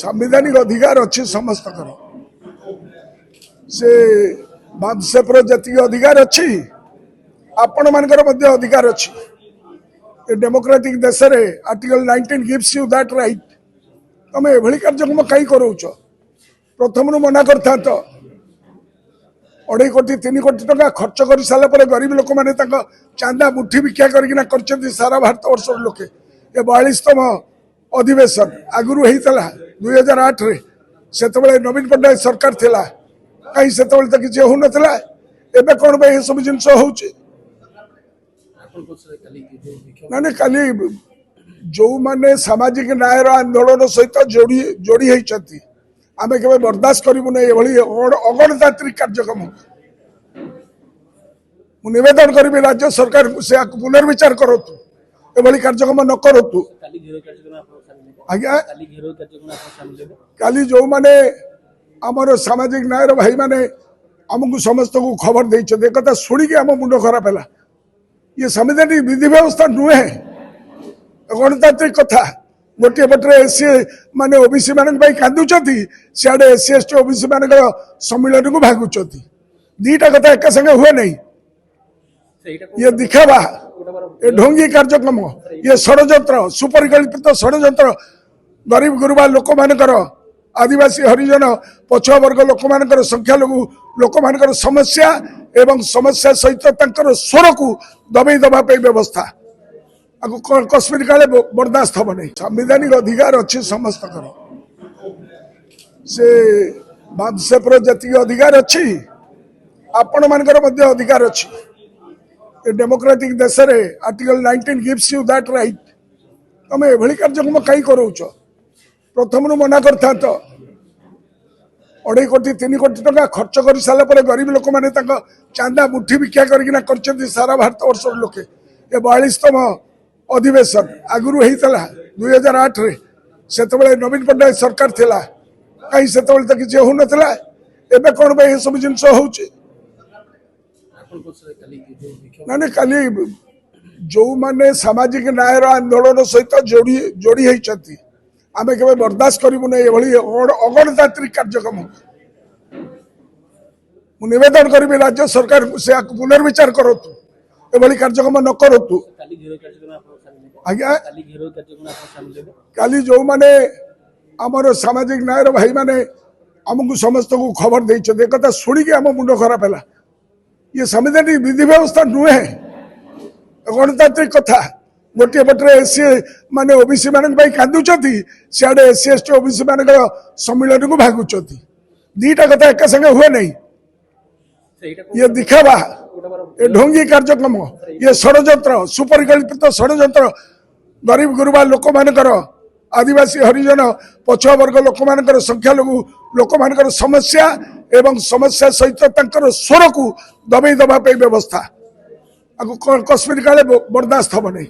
संवैधानिक अधिकार अच्छी समस्त से बादशाह जी अधिकार अच्छी आपण मानकर अधिकार अच्छी डेमोक्रेटिक देश रे article 19 gives you that right तुम एभली कार्यक्रम कहीं करोच प्रथम मना करता तो 2.5 कोटी 3 कोटी टका खर्च कर सारा पर गरीब लोक मैंने चांदा मुठी भिक्षा कर सारा भारत वर्ष लोके ये 42तम अधिवेशन आगुरी होता 2008 रे से नवीन पट्टनायक सरकार थिला कहीं से तो किसी हो नाला एबे कौन ये सब जिन ना काली जो माने सामाजिक न्याय आंदोलन सहित जोड़ी होती आम के बर्दाश्त करूँ अगणतांत्रिक कार्यक्रम निवेदन करी राज्य सरकार से पुनर्विचार करूँ एभली कार्यक्रम न करूँ आज्ञा काली जो माने आमर सामाजिक न्याय भाई माने आमको समस्त को खबर देते एक शुणी आम मुंड खराब है ये संवैधानिक विधि व्यवस्था नुहे गणतांत्रिक कथा गोटे पटे एससी माने ओबीसी मान कांदुंट सियाड़े एससी एसटी ओबीसी मान सम्मिलन को भागुंट दीटा कथा एक संगे हुए नहीं ये दिखावा ये ढोंगी कार्यक्रम ये षड्यंत्र सुपरिकल्पित षड्यंत्र गरीब गुरुबा लोक मानकर आदिवासी हरिजन पछुआ वर्ग लोक मानकर संख्यालघु लोक मानकर समस्या एवं समस्या सहित स्वर को दबई दबा व्यवस्था कश्मीर काले बर्दाश्त हम नहीं संवैधानिक अधिकार अच्छी समस्त से बादशाह जी अधिकार अच्छी आपण मानकर अधिकार अच्छी डेमोक्रेटिक देश रे article 19 gives you that right तुम एभली कार्यक्रम कहीं करोच प्रथम मना करता तो 2.5 कोटी 3 कोटी टका खर्च कर सारा पर गरीब लोक मैंने चांदा मुठी भिक्षा कर सारा भारत वर्ष लोके ये 42तम अधिवेशन आगुरी होता 2008 रे से नवीन पट्टनायक सरकार थिला कहीं से तो किसी हो नाला एबे कौन ये सब जिन ना काली जो माने सामाजिक न्याय आंदोलन सहित जोड़ी होती आम के बर्दाश्त करूँ अगणतांत्रिक कार्यक्रम निवेदन करी राज्य सरकार से पुनर्विचार करूँ एभली कार्यक्रम न करूँ आज्ञा काली जो माने आमर सामाजिक न्याय भाई माने आमको समस्त को खबर देते एक शुणी आम मुंड खराब है ये संवैधानिक विधि व्यवस्था नुहे गणतांत्रिक कथा गोटे पटे एससी माने ओबीसी मान कांदुंट सियाड़े एससी एसटी ओबीसी मान सम्मिलन को भागुंट दीटा कथा एक संगे हुए नहीं ये दिखावा ये ढोंगी कार्यक्रम ये षड्यंत्र सुपरिकल्पित षड्यंत्र गरीब गुरुबा लोक मानकर आदिवासी हरिजन पछुआ वर्ग लोक मानकर संख्यालघु लोक मानकर समस्या एवं समस्या सहित स्वर को दबई दबा व्यवस्था कश्मीर काले बर्दाश्त हम नहीं